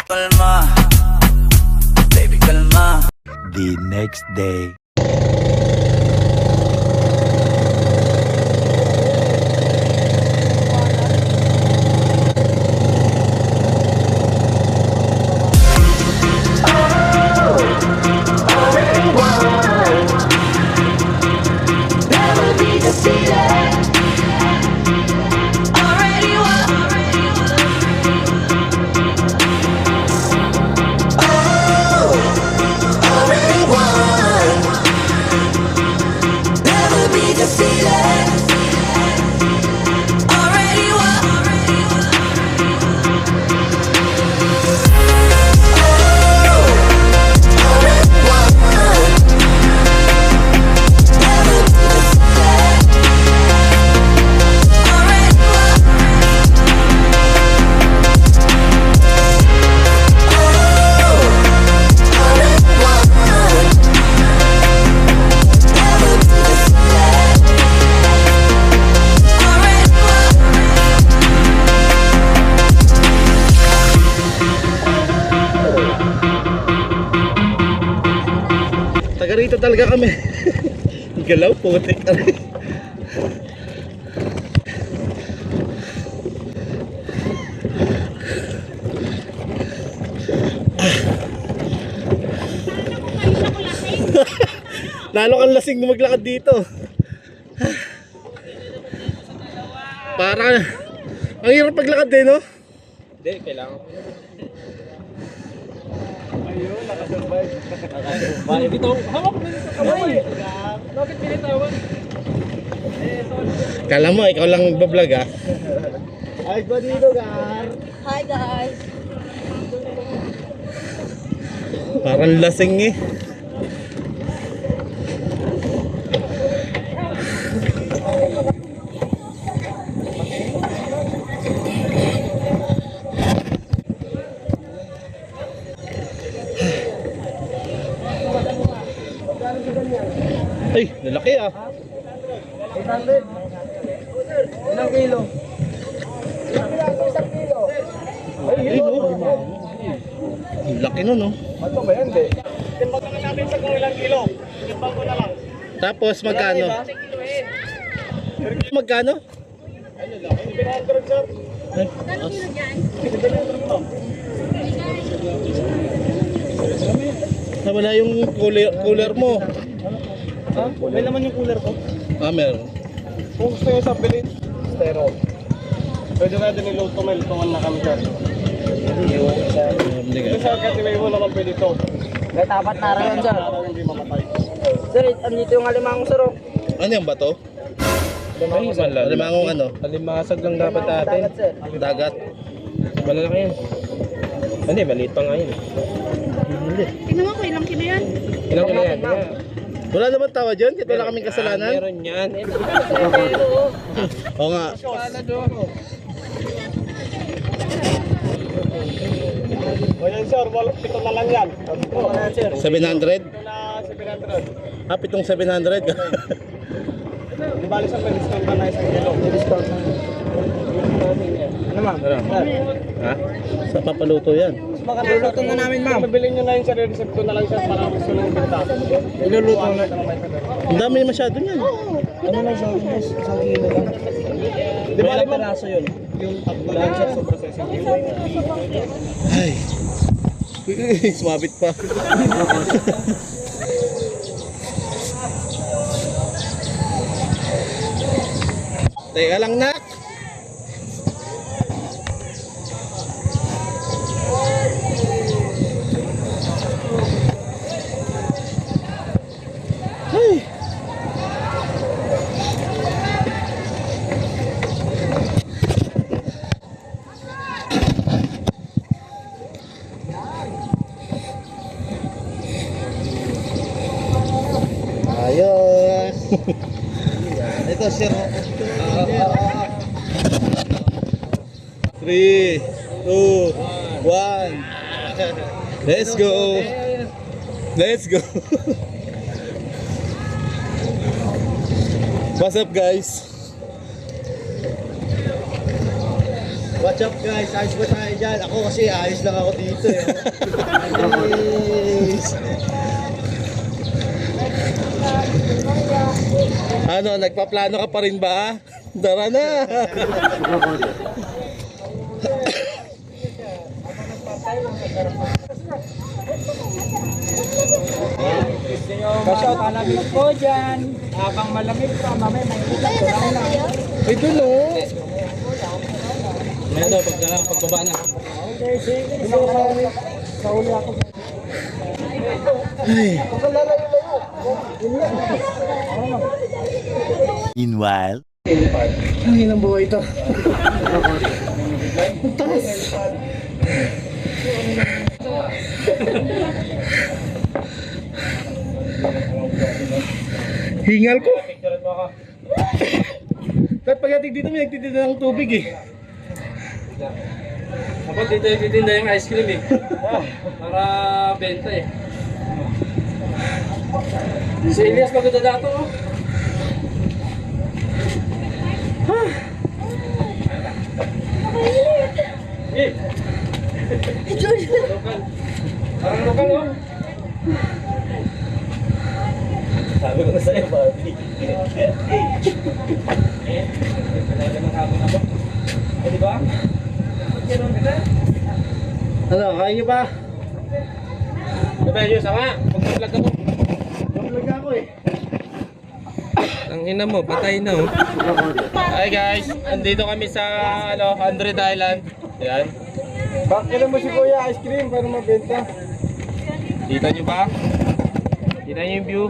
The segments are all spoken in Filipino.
Kalma, baby kalma. The next day. Taga rito talaga kami. Galaw po, tek aray. Lalo kang lasing na maglakad dito. Parang ang hirap paglakad din, no? Hindi, kailangan. Ayun, nakasurvive. Nakasurvive. Ito, hawak mo nito kamay. Bakit pinitawan? Kala mo, ikaw lang magbablog, ha? Ay, ba dito, Gar? Hi guys! Parang lasing eh. Ay, lalaki ah. 800. Ilang kilo? Isang kilo. Ay, Ay, no. Ang laki nun, no? Bato ba yan, di? Timbang na natin sa kung ilang kilo. Timbang ko na lang. Tapos magkano? Magkano? Ano lang? 700, sir. Ay, nawala yung cooler mo. Ha? May laman yung cooler ko. Ah, meron. Kung gusto nyo sa bilhin, stereo. Pwede natin i-load to, may lutungan na kami, sir. Hindi Ito ka. sa Katiway mo naman pwede ito. May tapat na rin sir. Para hindi mamatay. Sir, andito yung alimang sir. Ano yung bato? Ay, Alimangong ano? Alimasag lang dapat natin. Dagat sir. Dagat. Malalaki yan. Hindi, maliit pa nga yun. Tingnan mo ko ilang kilo yan. Ilang kilo yan? Wala naman tawa dyan? Kahit wala kaming kasalanan? Meron yan. Oo nga. O yan, sir. Pito na lang yan. Pito na yan, sir. 700? Ito na 700. Ah, pitong 700? Di bali sa discount ka na isang kilo. Discount na. Ano ma'am? Ha? Sa papaluto yan. Iluluto na namin ma'am. Mabilin nyo na yun, sir. Receipt ko na lang, sir. Para gusto nyo binta. Iluluto na. Ang dami masyado niyan. Ano lang siya? Isang kilo lang. Di bali ma'am? Yun. Yung tatlo lang, sir. Sa processing. Ay. Sumabit pa. Teka lang, nak. Ay. Ayos. Ito, sir. 3, 2, 1. Let's go. Let's go. What's up, guys? What's up guys? Ayos ba tayo dyan? Ako kasi ayos lang ako dito eh. Yes. Ano, nagpaplano ka pa rin ba? Tara na! Pasok, alamig po dyan. Habang malamig pa, mamaya may kita ko lang lang. Ito no! Ngayon daw, pagbaba na. Okay, sige. Sa uli ako. Meanwhile, Ang hinang buhay ito. Hingal ko. Kahit pagdating dito may nagtitinda ng tubig eh. Ako dito yung titinda yung ice cream eh. Para benta eh. Si Elias maganda dato oh. Eh. Lokal. Parang lokal oh. Sabi ko na sa'yo, Bobby. Talaga ng hapon ako. Eh di ba? Gano'n kita? Ano, kaya niyo ba? Sabi nyo, sama. Mag-vlog ako. Mag-vlog ako eh. Ang ina mo, patay na oh. Hi guys, andito kami sa 100 Island. Ayan. Bakit mo si Kuya ice cream para mabenta? Kita nyo ba? Kita nyo yung view?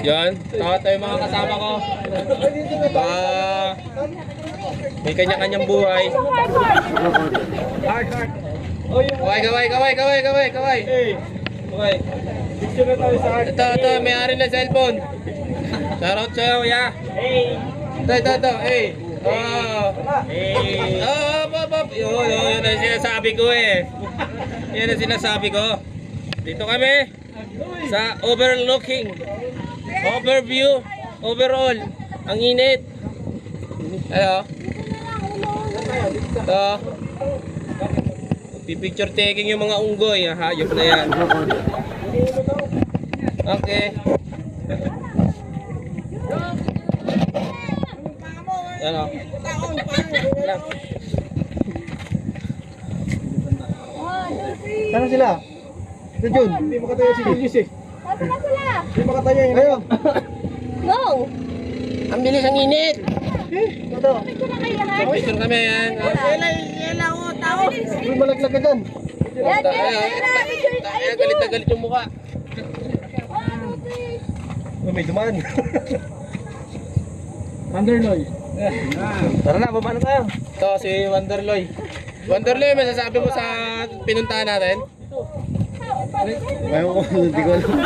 Yan, tayo yung mga kasama ko. May kanya-kanyang buhay. Kaway. Okay. Picture na tayo sa art. Ito, may-ari ng cellphone. Shoutout sa'yo, ya. Ito. Hey. Pop. Yun ang sinasabi ko eh. Yan ang sinasabi ko. Dito kami sa overlooking. Overview. Overall. Ang init. Ayo. Ito. Pipicture taking yung mga unggoy. Hayop na yan. Okay. Ano? Saan sila? Ito Jun, hindi makatayo si Julius eh. Nasaan na sila? Hindi makatayo yun. Ayun. Go! Ang bilis ang init. Ito. Picture na kayo lahat. Picture kami yan. Uy, malaglag ka dyan. Yan. Galit na galit yung mukha. Uy, may dumaan. Wanderloy. Tara na, baba na tayo. Ito si Wanderloy. Wanderloy, masasabi mo sa pinuntahan natin? Ayaw ko, hindi ko alam.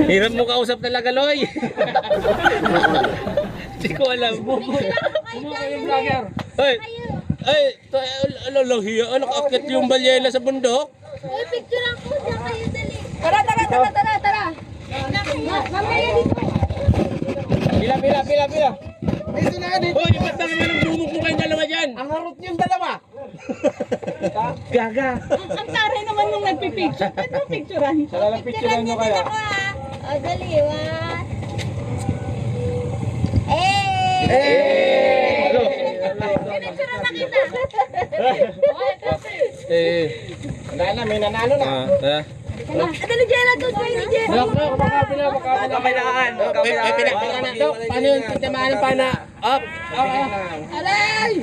Hirap mo kausap talaga, Loy. Hindi ko alam. Bumuka yung vlogger. Ano, nakakit yung balyela sa bundok. Uy, picture lang po siya kayo dali. Tara. Mamaya dito. Pila. Dito na, dito. Hoy, ba't naman ang bumuk mo kayong dalawa dyan? Ang harot niyong dalawa. Gaga. Ang taray naman nung nagpipicture. Ba't mo picturean? Salalang picturean nyo kaya. O, dali. One. Ano? Pinicturean na kita. Wala na, may nanalo na. Dali, Jenna. Doon kayo ni Jenna. Kapilaan. Pinagpira na. Paano yung tinamaan ng pana? Up. Aray!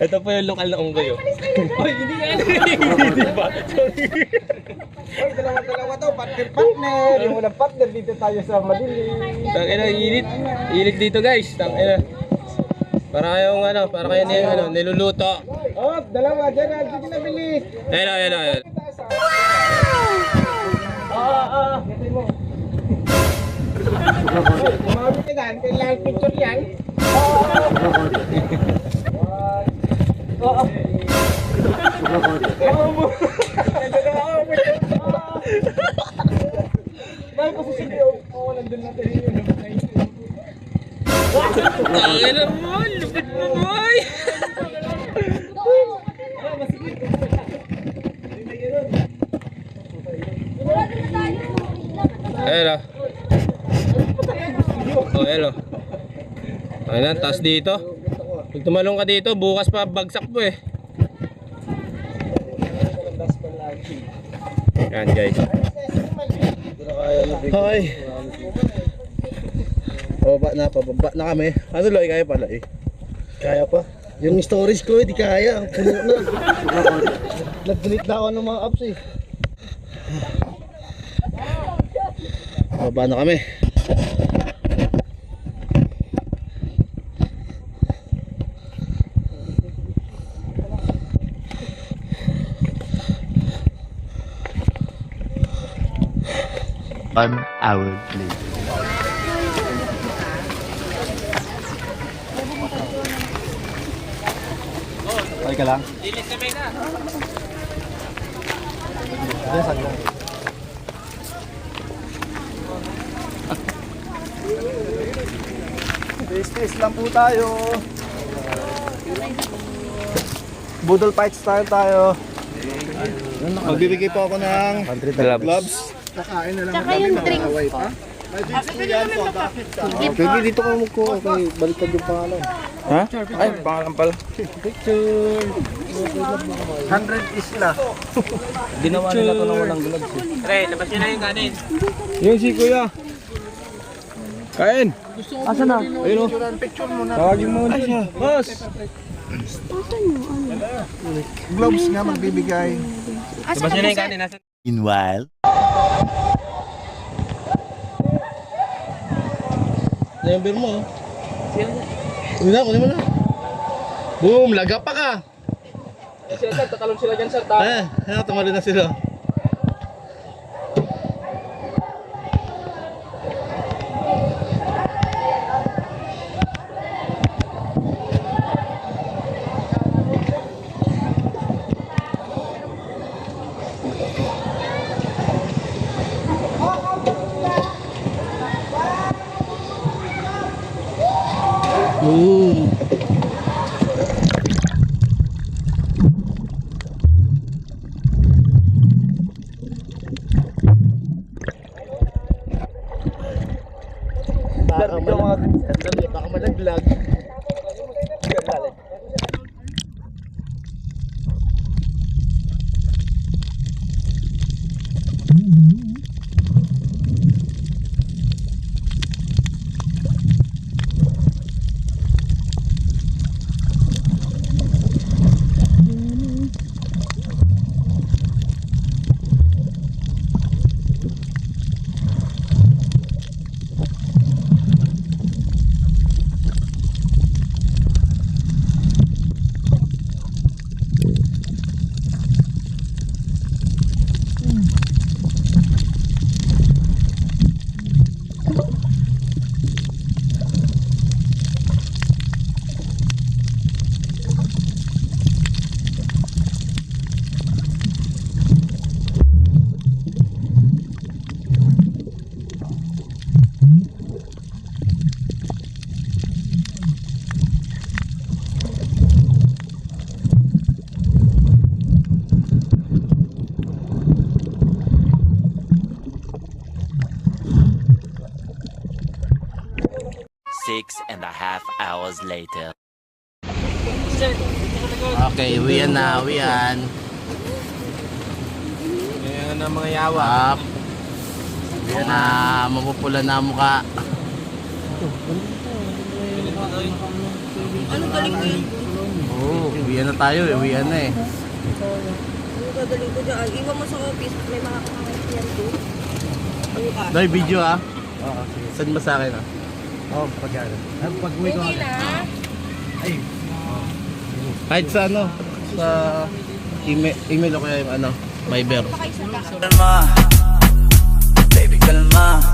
Ito po yung lokal na unggoy. Hoy, hindi yan. Hindi ba? Sorry. Uy, dalawa to, partner. Yung walang partner dito tayo sa madilim. Tangina, init dito guys. Tangina. Para kayong para kayo niluluto. Oh, dalawa dyan, sige na bilis. Ayun. Kumawin ka dyan, kailangan picture yan. Kaya pa sa CDO. Oo, nandun natin yun. Tangin na mo, lupit mo boy. Hello. Oh, hello. Ayun, taas dito. Pag tumalong ka dito, bukas pa bagsak po eh. Yan guys. Hi. Pababa na kami. Ano Loy, kaya pala eh. Kaya pa. Yung storage ko, di kaya. Puno na. Nag-delete na ako ng mga apps eh. Pababa na kami. One hour later. Okay ka lang? Lilis kami na. Space lang po tayo. Budol fight style tayo. Magbibigay po ako ng gloves. Kakain na lang. Tsaka yung drink po. Pwede dito ka magko. Okay, baliktad yung pangalan. Ha? Ay, pangalan pala. 100 is na. Ginawa nila to ng walang gloves. Pre, labas nyo na yung kanin. Yung si Kuya. Kain. Asa na? Ayun o. Tawagin mo ulit siya. Boss. Gloves nga magbibigay. Labas nyo na yung kanin. Nasa... Meanwhile, Number mo. Uy na, kunin mo na. Boom, laga pa ka. Sir, tatalon sila dyan sir. Tumali na sila. Boom. Baka malaglag. Six and a half hours later. Okay, uwian na, uwian. Ayan na mga yawa. Uwian na, mapupula na ang mukha. Ano galing ko yun? Oo, uwian na tayo, uwian na eh. Ano gagaling ko dyan? Iwan mo sa office. May mga kakakasiyan doon. Dahil video ah. Oo, sige. Send mo sa akin ah. Oo, pag-ano. Pag-uwi ko. Okay na. Ay. Kahit sa ano, sa email o kaya yung ano, Viber. Calma, baby calma.